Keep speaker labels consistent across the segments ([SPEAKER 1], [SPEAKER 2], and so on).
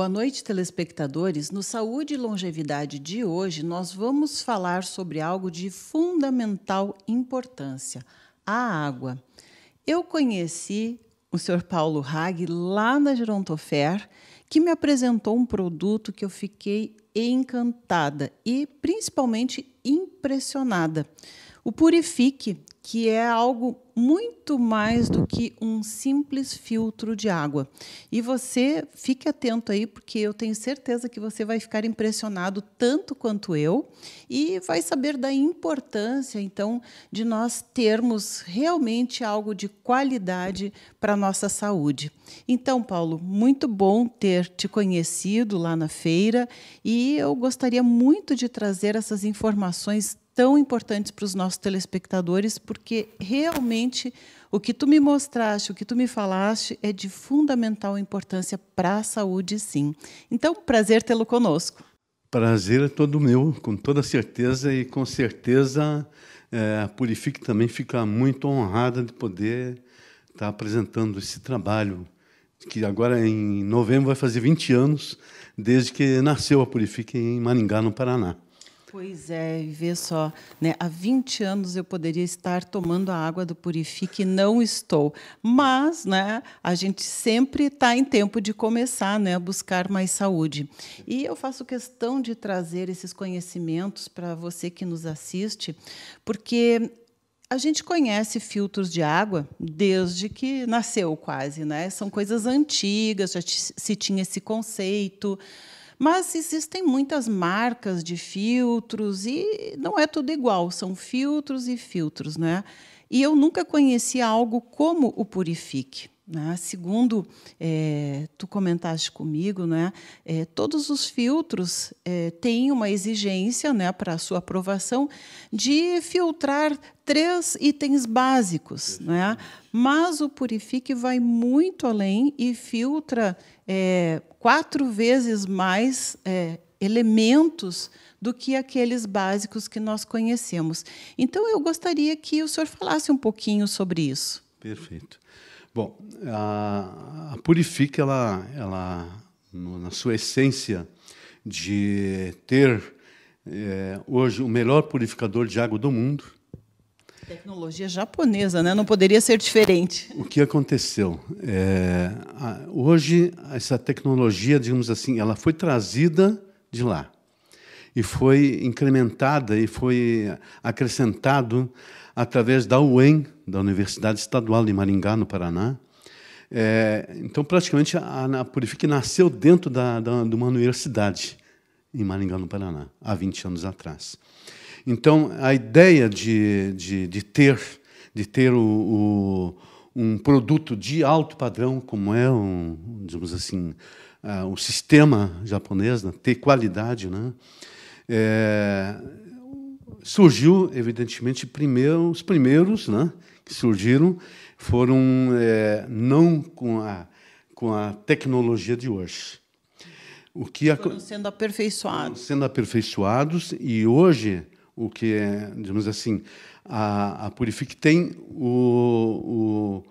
[SPEAKER 1] Boa noite, telespectadores. No Saúde e Longevidade de hoje, nós vamos falar sobre algo de fundamental importância: a água. Eu conheci o Sr. Paulo Hag lá na Gerontofer, que me apresentou um produto que eu fiquei encantada e, principalmente, impressionada. O Purifique, que é algo muito mais do que um simples filtro de água. E você fique atento aí, porque eu tenho certeza que você vai ficar impressionado tanto quanto eu e vai saber da importância, então, de nós termos realmente algo de qualidade para a nossa saúde. Então, Paulo, muito bom ter te conhecido lá na feira e eu gostaria muito de trazer essas informações tão importantes para os nossos telespectadores, porque realmente o que tu me mostraste, o que tu me falaste, é de fundamental importância para a saúde, sim. Então, prazer tê-lo conosco.
[SPEAKER 2] Prazer é todo meu, com toda certeza, e com certeza a Purifique também fica muito honrada de poder estar apresentando esse trabalho, que agora em novembro vai fazer 20 anos, desde que nasceu a Purifique em Maringá, no Paraná.
[SPEAKER 1] Pois é, e vê só, né? Há 20 anos eu poderia estar tomando a água do Purifique e não estou. Mas, né, a gente sempre está em tempo de começar, né, a buscar mais saúde. E eu faço questão de trazer esses conhecimentos para você que nos assiste, porque a gente conhece filtros de água desde que nasceu quase, né? São coisas antigas, já se tinha esse conceito. Mas existem muitas marcas de filtros e não é tudo igual, são filtros e filtros, né? E eu nunca conheci algo como o Purifique, né? Segundo tu comentaste comigo, né? Todos os filtros têm uma exigência, né, para a sua aprovação de filtrar 3 itens básicos, né? Mas o Purifique vai muito além e filtra 4 vezes mais elementos do que aqueles básicos que nós conhecemos. Então, eu gostaria que o senhor falasse um pouquinho sobre isso.
[SPEAKER 2] Perfeito. Bom, a Purifique, ela, na sua essência de ter hoje o melhor purificador de água do mundo.
[SPEAKER 1] Tecnologia japonesa, né? Não poderia ser diferente.
[SPEAKER 2] O que aconteceu? Hoje, essa tecnologia, digamos assim, ela foi trazida de lá e foi incrementada e foi acrescentado através da UEM, da Universidade Estadual de Maringá, no Paraná. Então, praticamente, a Purifique nasceu dentro de uma universidade em Maringá, no Paraná, há 20 anos atrás. Então, a ideia de ter um produto de alto padrão, como é digamos assim, o sistema japonês, né, ter qualidade, né, surgiu, evidentemente, os primeiros, né, que surgiram foram não com a tecnologia de hoje.
[SPEAKER 1] Foram sendo aperfeiçoados.
[SPEAKER 2] Sendo aperfeiçoados, e hoje o que é, digamos assim, a Purifique tem o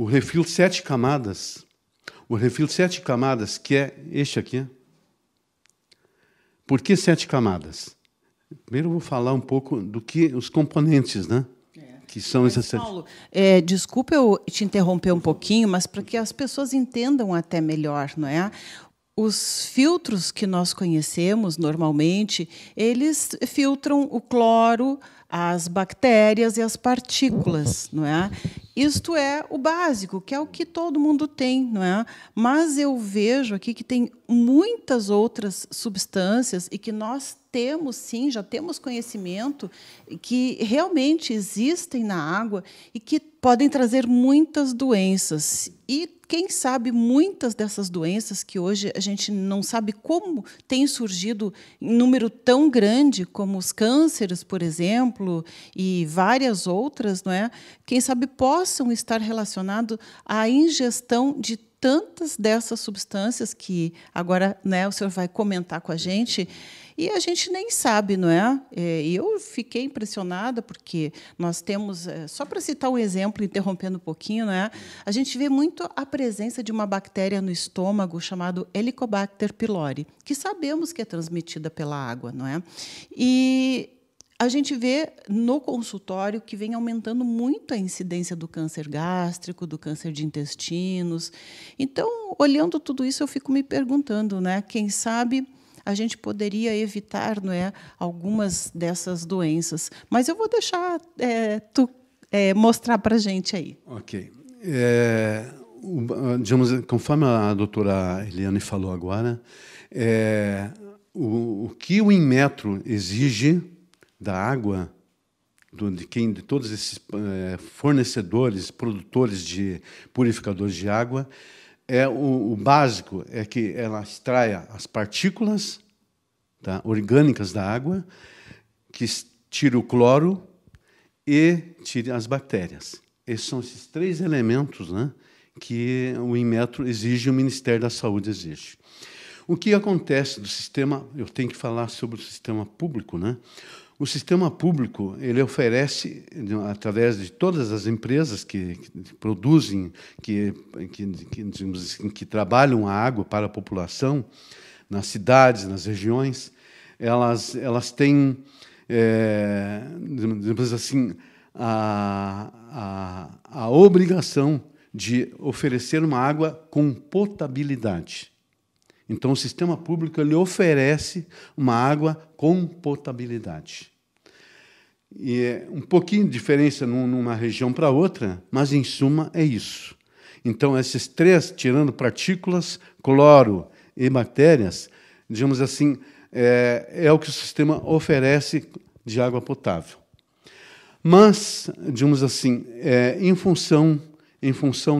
[SPEAKER 2] refil 7 camadas. O refil 7 camadas, que é este aqui. Por que 7 camadas? Primeiro eu vou falar um pouco do que os componentes, né? Que são esses.
[SPEAKER 1] Paulo, desculpa eu te interromper um pouquinho, mas para que as pessoas entendam até melhor, não é? Os filtros que nós conhecemos normalmente, eles filtram o cloro, as bactérias e as partículas, não é? Isto é o básico, que é o que todo mundo tem, não é? Mas eu vejo aqui que tem muitas outras substâncias e que nós temos, sim, já temos conhecimento que realmente existem na água e que podem trazer muitas doenças. E, quem sabe, muitas dessas doenças que hoje a gente não sabe como tem surgido em número tão grande, como os cânceres, por exemplo, e várias outras, não é? Quem sabe possam estar relacionados à ingestão de tantas dessas substâncias que agora, né, o senhor vai comentar com a gente, e a gente nem sabe, não é? E eu fiquei impressionada porque nós temos, só para citar um exemplo, interrompendo um pouquinho, né, a gente vê muito a presença de uma bactéria no estômago chamado Helicobacter pylori, que sabemos que é transmitida pela água, não é? E a gente vê no consultório que vem aumentando muito a incidência do câncer gástrico, do câncer de intestinos. Então, olhando tudo isso, eu fico me perguntando, né, quem sabe a gente poderia evitar, não é, algumas dessas doenças. Mas eu vou deixar tu mostrar para a gente aí.
[SPEAKER 2] Ok. Digamos, conforme a doutora Eliane falou agora, o que o Inmetro exige da água, de todos esses fornecedores, produtores de purificadores de água, o básico é que ela extraia as partículas, tá, orgânicas da água, que tire o cloro e tire as bactérias. Esses são esses 3 elementos, né, que o Inmetro exige, o Ministério da Saúde exige. O que acontece do sistema, eu tenho que falar sobre o sistema público, né? O sistema público, ele oferece, através de todas as empresas que produzem, digamos assim, que trabalham a água para a população, nas cidades, nas regiões, elas têm, digamos assim, a obrigação de oferecer uma água com potabilidade. Então, o sistema público ele oferece uma água com potabilidade. E é um pouquinho de diferença numa região para outra, mas, em suma, é isso. Então, esses 3, tirando partículas, cloro e bactérias, digamos assim, é o que o sistema oferece de água potável. Mas, digamos assim, em função,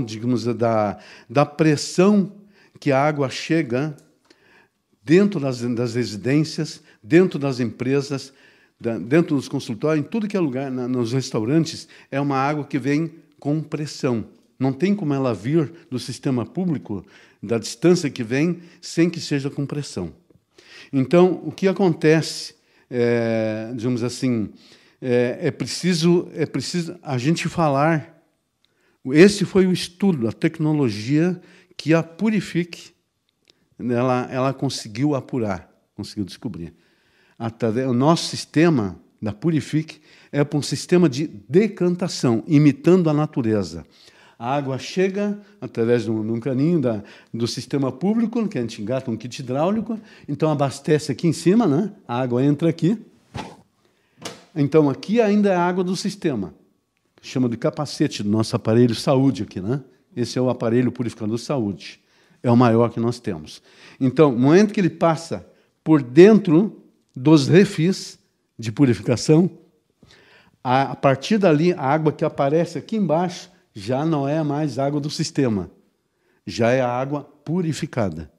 [SPEAKER 2] digamos, da pressão que a água chega dentro das residências, dentro das empresas, dentro dos consultórios, em tudo que é lugar, nos restaurantes, é uma água que vem com pressão. Não tem como ela vir do sistema público, da distância que vem, sem que seja com pressão. Então, o que acontece, digamos assim, é preciso a gente falar. Esse foi o estudo, a tecnologia que a Purific ela conseguiu apurar, conseguiu descobrir. O nosso sistema da Purific é um sistema de decantação, imitando a natureza. A água chega através de um caninho do sistema público, que a gente engata um kit hidráulico, então abastece aqui em cima, né? A água entra aqui. Então, aqui ainda é a água do sistema, chama de capacete do nosso aparelho saúde aqui, né? Esse é o aparelho purificador saúde. É o maior que nós temos. Então, no momento que ele passa por dentro dos refis de purificação, a partir dali, a água que aparece aqui embaixo já não é mais água do sistema, já é a água purificada.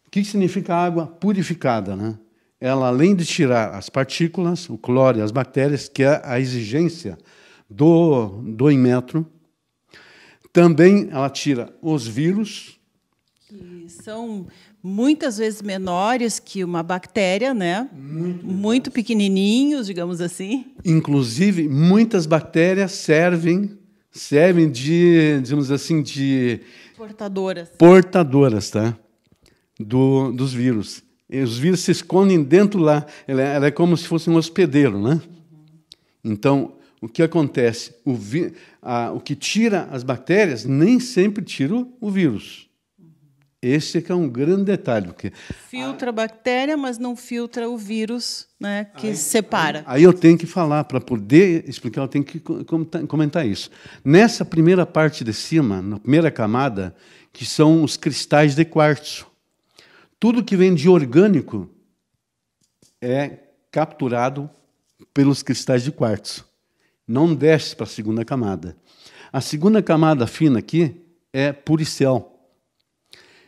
[SPEAKER 2] O que significa água purificada, né? Ela, além de tirar as partículas, o cloro e as bactérias, que é a exigência do Inmetro, também ela tira os vírus.
[SPEAKER 1] Que são muitas vezes menores que uma bactéria, né? Muito pequenininhos, digamos assim.
[SPEAKER 2] Inclusive, muitas bactérias servem de, digamos assim, de portadoras, tá? Dos vírus. E os vírus se escondem dentro lá. Ela é como se fosse um hospedeiro, né? Então, o que acontece? O que tira as bactérias nem sempre tira o vírus. Esse é que é um grande detalhe. Porque
[SPEAKER 1] filtra a bactéria, mas não filtra o vírus, né, que separa.
[SPEAKER 2] Aí eu tenho que falar, para poder explicar, eu tenho que comentar isso. Nessa primeira parte de cima, na primeira camada, que são os cristais de quartzo. Tudo que vem de orgânico é capturado pelos cristais de quartzo. Não desce para a segunda camada. A segunda camada fina aqui é puricel.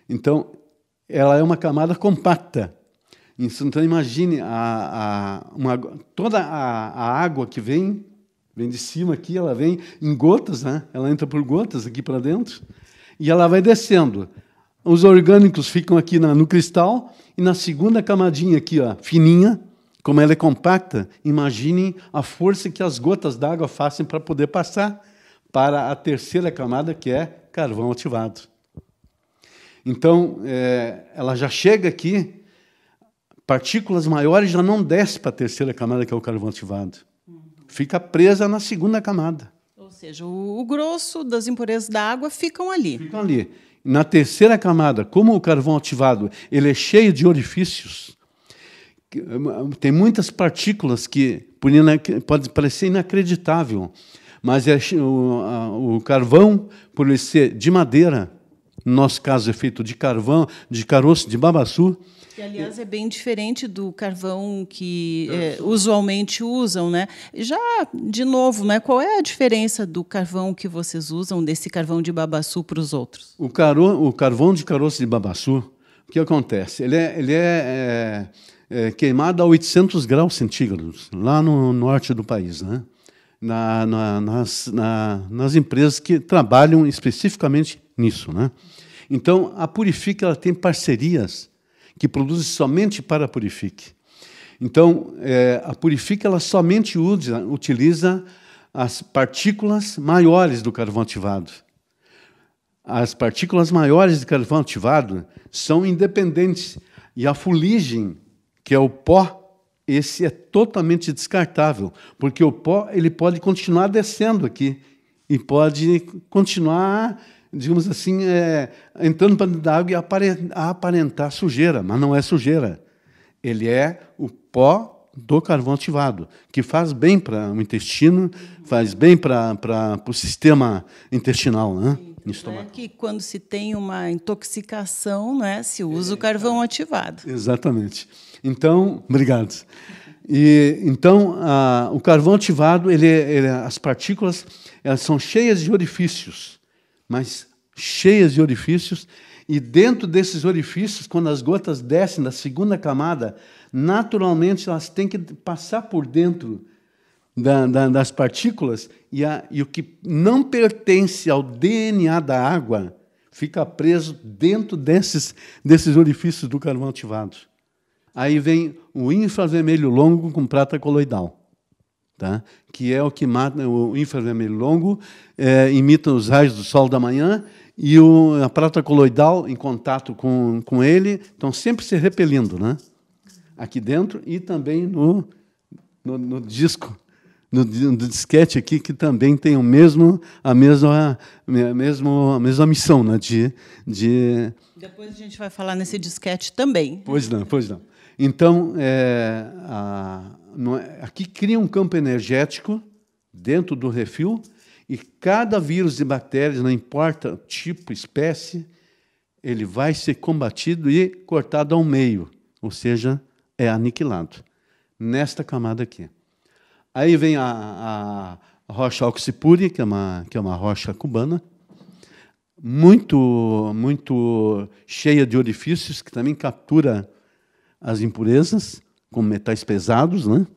[SPEAKER 2] Então, ela é uma camada compacta. Então, imagine toda a água que vem de cima aqui, ela vem em gotas, né? Ela entra por gotas aqui para dentro. E ela vai descendo. Os orgânicos ficam aqui no cristal, e na segunda camadinha aqui, ó, fininha, como ela é compacta, imaginem a força que as gotas d'água fazem para poder passar para a terceira camada, que é carvão ativado. Então, ela já chega aqui, partículas maiores já não descem para a terceira camada, que é o carvão ativado. Fica presa na segunda camada.
[SPEAKER 1] Ou seja, o grosso das impurezas da água ficam ali.
[SPEAKER 2] Ficam ali. Na terceira camada, como o carvão ativado ele é cheio de orifícios, tem muitas partículas que pode parecer inacreditável, mas o carvão, por ele ser de madeira, no nosso caso é feito de carvão, de caroço de babaçu.
[SPEAKER 1] Que, aliás, é bem diferente do carvão que usualmente usam, né? Já, de novo, né, qual é a diferença do carvão que vocês usam, desse carvão de babaçu, para os outros?
[SPEAKER 2] O carvão de caroço de babaçu, o que acontece? Ele é queimado a 800 graus centígrados, lá no norte do país, né? Nas empresas que trabalham especificamente nisso, né? Então, a Purifique ela tem parcerias que produzem somente para a Purifique. Então, a Purifique ela somente utiliza as partículas maiores do carvão ativado. As partículas maiores de carvão ativado são independentes, e a fuligem, que é o pó, esse é totalmente descartável, porque o pó ele pode continuar descendo aqui e pode continuar, digamos assim, entrando para dentro da água e aparentar sujeira, mas não é sujeira. Ele é o pó do carvão ativado, que faz bem para o intestino, faz bem para o sistema intestinal, né?
[SPEAKER 1] É que quando se tem uma intoxicação, né, se usa o carvão ativado.
[SPEAKER 2] Exatamente. Então, obrigado. Então, o carvão ativado, as partículas elas são cheias de orifícios, mas cheias de orifícios, e dentro desses orifícios, quando as gotas descem da segunda camada, naturalmente elas têm que passar por dentro das partículas, e o que não pertence ao DNA da água fica preso dentro desses orifícios do carvão ativado. Aí vem o infravermelho longo com prata coloidal, tá? Que é o que mata. O infravermelho longo imita os raios do sol da manhã, e a prata coloidal, em contato com ele, estão sempre se repelindo, né? Aqui dentro e também no disco, no disquete aqui, que também tem a mesma missão, né?
[SPEAKER 1] Depois a gente vai falar nesse disquete também.
[SPEAKER 2] Pois não. Então, aqui cria um campo energético dentro do refil, e cada vírus e bactérias, não importa o tipo, espécie, ele vai ser combatido e cortado ao meio, ou seja, é aniquilado nesta camada aqui. Aí vem a rocha oxipure, que é uma rocha cubana, muito cheia de orifícios, que também captura as impurezas, como metais pesados, né?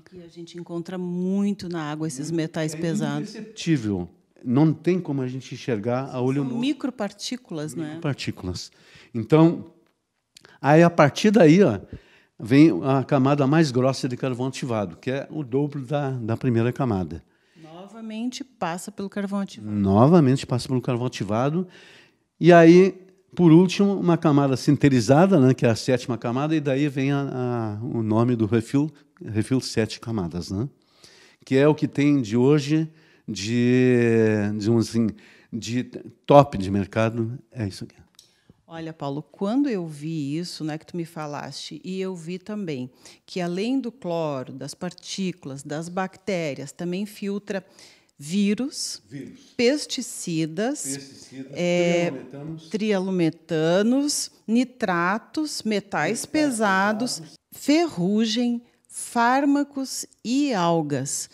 [SPEAKER 1] Que a gente encontra muito na água esses metais pesados.
[SPEAKER 2] É imperceptível. Não tem como a gente enxergar a olho nu.
[SPEAKER 1] São micropartículas, né?
[SPEAKER 2] Micropartículas. Então, aí a partir daí, vem a camada mais grossa de carvão ativado, que é o dobro da primeira camada.
[SPEAKER 1] Novamente passa pelo carvão ativado.
[SPEAKER 2] Novamente passa pelo carvão ativado. E aí, por último, uma camada sinterizada, né, que é a sétima camada, e daí vem o nome do refil 7 camadas, né? Que é o que tem de hoje digamos assim, de top de mercado, é isso aqui.
[SPEAKER 1] Olha, Paulo, quando eu vi isso, né, que tu me falaste, e eu vi também que, além do cloro, das partículas, das bactérias, também filtra vírus. Pesticidas, trialumetanos, nitratos, metais pesados, ferrugem, fármacos e algas.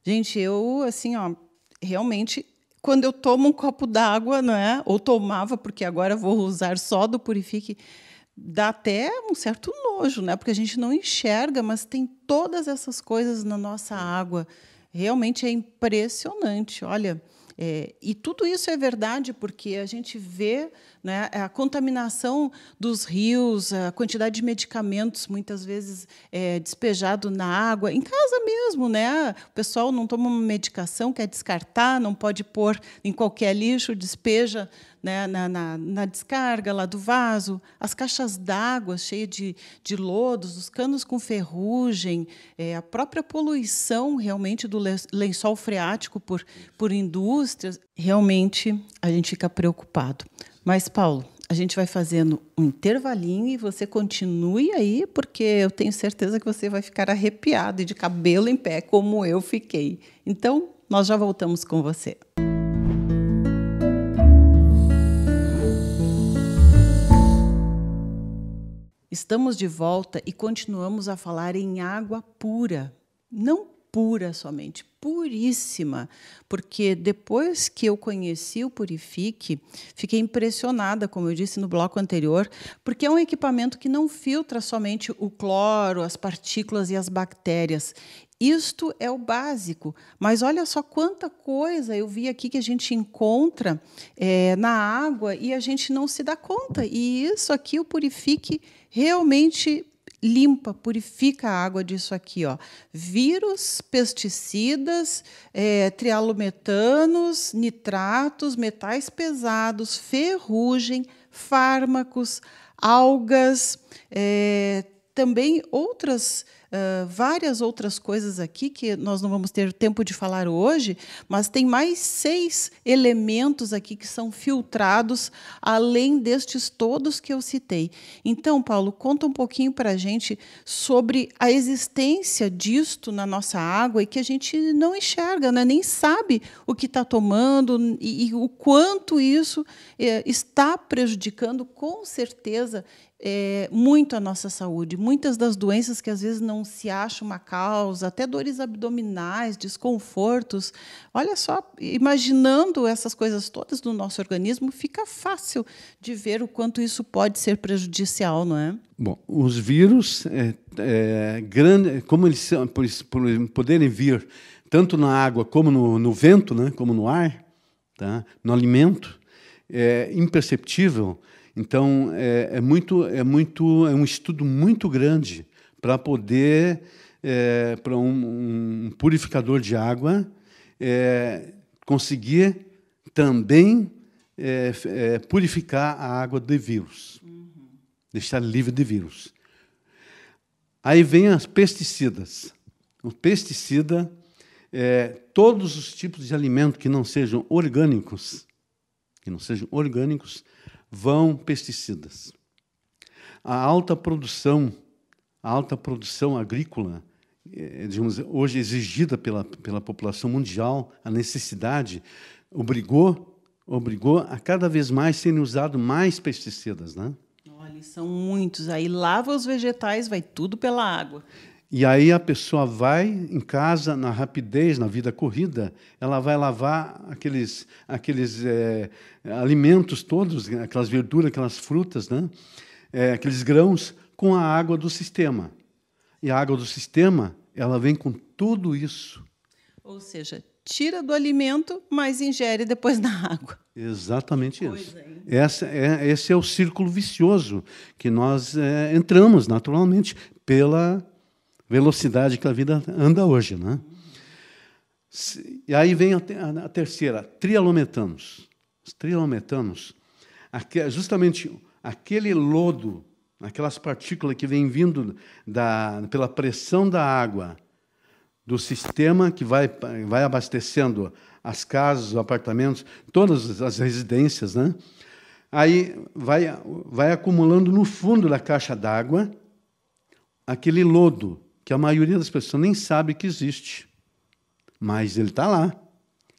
[SPEAKER 1] Gente, eu, assim, realmente, quando eu tomo um copo d'água, né, ou tomava, porque agora vou usar só do Purifique, dá até um certo nojo, né, porque a gente não enxerga, mas tem todas essas coisas na nossa água. Realmente é impressionante. Olha, E tudo isso é verdade porque a gente vê, né, a contaminação dos rios, a quantidade de medicamentos, muitas vezes despejado na água, em casa mesmo. Né? O pessoal não toma uma medicação, quer descartar, não pode pôr em qualquer lixo, despeja, né, na descarga lá do vaso, as caixas d'água cheias de lodos, os canos com ferrugem, a própria poluição realmente do lençol freático por indústrias. Realmente a gente fica preocupado. Mas, Paulo, a gente vai fazendo um intervalinho e você continue aí, porque eu tenho certeza que você vai ficar arrepiado e de cabelo em pé, como eu fiquei. Então, nós já voltamos com você. Estamos de volta e continuamos a falar em água pura. Não pura somente, puríssima. Porque depois que eu conheci o Purifique, fiquei impressionada, como eu disse no bloco anterior, porque é um equipamento que não filtra somente o cloro, as partículas e as bactérias. Isto é o básico, mas olha só quanta coisa eu vi aqui que a gente encontra na água e a gente não se dá conta. E isso aqui, o Purifique, realmente limpa, purifica a água disso aqui. Ó. Vírus, pesticidas, trialometanos, nitratos, metais pesados, ferrugem, fármacos, algas, também várias outras coisas aqui que nós não vamos ter tempo de falar hoje, mas tem mais 6 elementos aqui que são filtrados, além destes todos que eu citei. Então, Paulo, conta um pouquinho para a gente sobre a existência disto na nossa água e que a gente não enxerga, né? Nem sabe o que está tomando e o quanto isso está prejudicando, com certeza, muito a nossa saúde. Muitas das doenças que às vezes não se acha uma causa, até dores abdominais, desconfortos. Olha só, imaginando essas coisas todas no nosso organismo, fica fácil de ver o quanto isso pode ser prejudicial, não é?
[SPEAKER 2] Bom, os vírus, como eles são, por poderem vir tanto na água como no vento, né, como no ar, tá, no alimento, é imperceptível. Então, é um estudo muito grande para poder, para um purificador de água, conseguir também purificar a água de vírus, deixar livre de vírus. Aí vem as pesticidas. O pesticida, todos os tipos de alimento que não sejam orgânicos, vão pesticidas. A alta produção agrícola, digamos, hoje exigida pela população mundial, a necessidade obrigou a cada vez mais serem usados mais pesticidas, né?
[SPEAKER 1] Olha, são muitos. Aí lava os vegetais, vai tudo pela água.
[SPEAKER 2] E aí a pessoa vai em casa, na rapidez, na vida corrida, ela vai lavar aqueles alimentos todos, aquelas verduras, aquelas frutas, né? Aqueles grãos, com a água do sistema. E a água do sistema, ela vem com tudo isso.
[SPEAKER 1] Ou seja, tira do alimento, mas ingere depois na água.
[SPEAKER 2] Exatamente isso. Esse é o círculo vicioso que nós entramos naturalmente pela velocidade que a vida anda hoje, né? E aí vem a terceira, trialometanos. Os trialometanos, justamente aquele lodo, aquelas partículas que vêm vindo pela pressão da água do sistema que vai abastecendo as casas, os apartamentos, todas as residências, né? Aí vai acumulando no fundo da caixa d'água aquele lodo que a maioria das pessoas nem sabe que existe, mas ele está lá.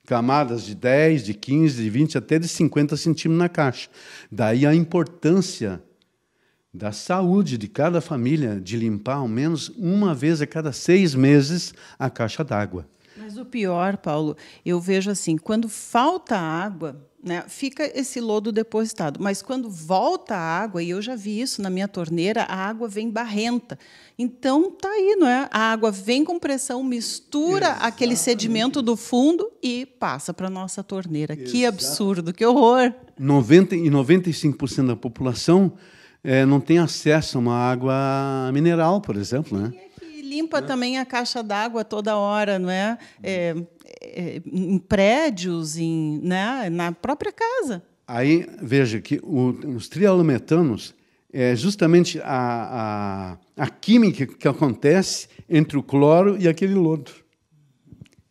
[SPEAKER 2] Camadas de 10, de 15, de 20, até de 50 centímetros na caixa. Daí a importância da saúde de cada família de limpar ao menos uma vez a cada 6 meses a caixa d'água.
[SPEAKER 1] Mas o pior, Paulo, eu vejo assim, quando falta água, né, fica esse lodo depositado. Mas quando volta a água, e eu já vi isso na minha torneira, a água vem barrenta. Então, tá aí, não é? A água vem com pressão, mistura aquele sedimento do fundo e passa para a nossa torneira. Que absurdo, que horror!
[SPEAKER 2] 95% da população não tem acesso a uma água mineral, por exemplo, né?
[SPEAKER 1] E limpa também a caixa d'água toda hora, não é? Em prédios, né? Na própria casa.
[SPEAKER 2] Aí, veja que os trialometanos é justamente a química que acontece entre o cloro e aquele lodo.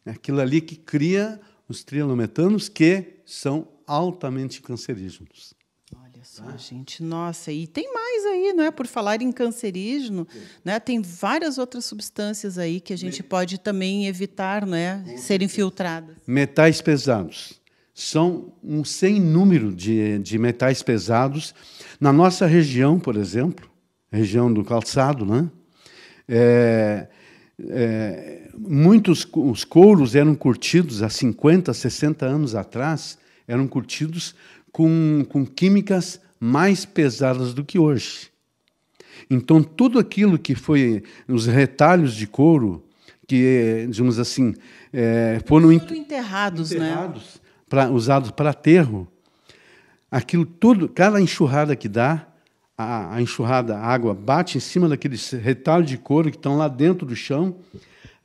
[SPEAKER 2] É aquilo ali que cria os trialometanos, que são altamente cancerígenos.
[SPEAKER 1] Olha só, gente, nossa, e tem mais aí, não é? Por falar em cancerígeno, né? Tem várias outras substâncias aí que a gente pode também evitar, não é? Serem filtradas.
[SPEAKER 2] Metais pesados. São um sem número de metais pesados. Na nossa região, por exemplo, região do Calçado, né? Muitos os couros eram curtidos há 50, 60 anos atrás, eram curtidos com químicas mais pesadas do que hoje. Então, tudo aquilo que foi os retalhos de couro, que, digamos assim, foram
[SPEAKER 1] enterrados, né?
[SPEAKER 2] Usados para aterro, aquilo tudo, cada enxurrada que dá, a enxurrada, a água bate em cima daqueles retalhos de couro que estão lá dentro do chão,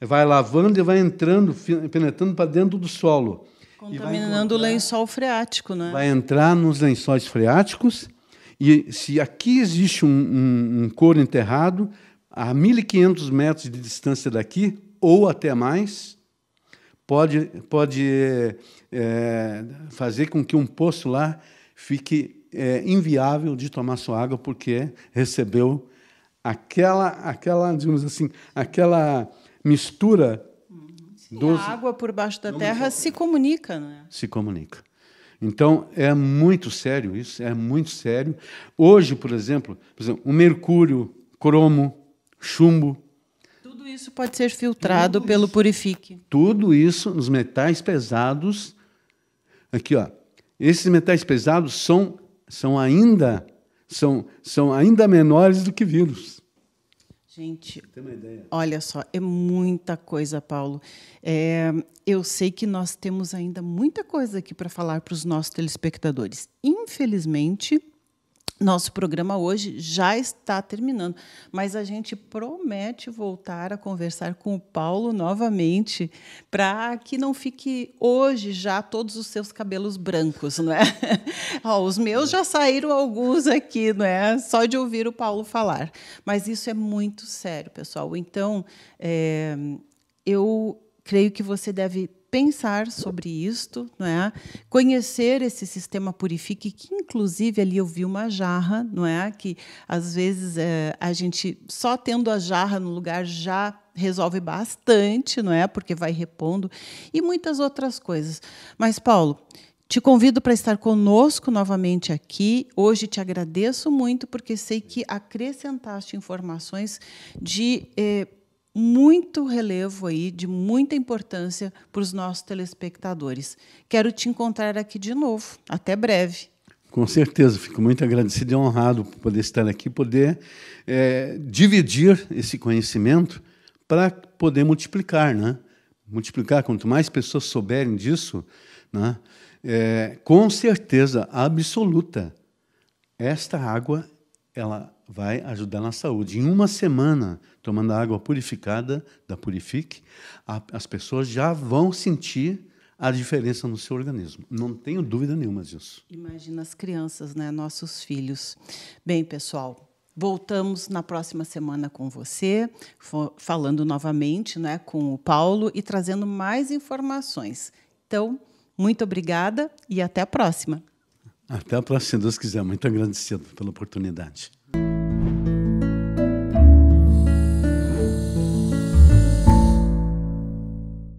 [SPEAKER 2] vai lavando e vai entrando, penetrando para dentro do solo.
[SPEAKER 1] Contaminando o lençol freático, né?
[SPEAKER 2] Vai entrar nos lençóis freáticos, e se aqui existe um couro enterrado, a 1.500 metros de distância daqui, ou até mais, pode fazer com que um poço lá fique inviável de tomar sua água, porque recebeu aquela, digamos assim, aquela mistura.
[SPEAKER 1] A água por baixo da terra se comunica, né?
[SPEAKER 2] Se comunica. Então, é muito sério isso, é muito sério. Hoje, por exemplo, o mercúrio, cromo, chumbo.
[SPEAKER 1] Tudo isso pode ser filtrado pelo Purifique.
[SPEAKER 2] Tudo isso nos metais pesados. Aqui, ó. Esses metais pesados são ainda menores do que vírus.
[SPEAKER 1] Gente,
[SPEAKER 2] tem uma ideia?
[SPEAKER 1] Olha só, é muita coisa, Paulo. Eu sei que nós temos ainda muita coisa aqui para falar para os nossos telespectadores. Infelizmente, nosso programa hoje já está terminando, mas a gente promete voltar a conversar com o Paulo novamente, para que não fique hoje já todos os seus cabelos brancos, não é? Os meus já saíram alguns aqui, não é? Só de ouvir o Paulo falar. Mas isso é muito sério, pessoal. Então, eu creio que você deve pensar sobre isto, não é? Conhecer esse sistema Purifique, que inclusive ali eu vi uma jarra, não é? Que às vezes a gente só tendo a jarra no lugar já resolve bastante, não é? Porque vai repondo, e muitas outras coisas. Mas, Paulo, te convido para estar conosco novamente aqui. Hoje te agradeço muito, porque sei que acrescentaste informações de muito relevo aí, de muita importância para os nossos telespectadores. Quero te encontrar aqui de novo. Até breve.
[SPEAKER 2] Com certeza, fico muito agradecido e honrado por poder estar aqui, poder dividir esse conhecimento para poder multiplicar, né? Multiplicar, quanto mais pessoas souberem disso, né? Com certeza absoluta, esta água ela vai ajudar na saúde. Em uma semana, tomando a água purificada da Purifique, as pessoas já vão sentir a diferença no seu organismo. Não tenho dúvida nenhuma disso.
[SPEAKER 1] Imagina as crianças, né? Nossos filhos. Bem, pessoal, voltamos na próxima semana com você, falando novamente, né, com o Paulo e trazendo mais informações. Então, muito obrigada e até a próxima.
[SPEAKER 2] Até a próxima, se Deus quiser. Muito agradecido pela oportunidade.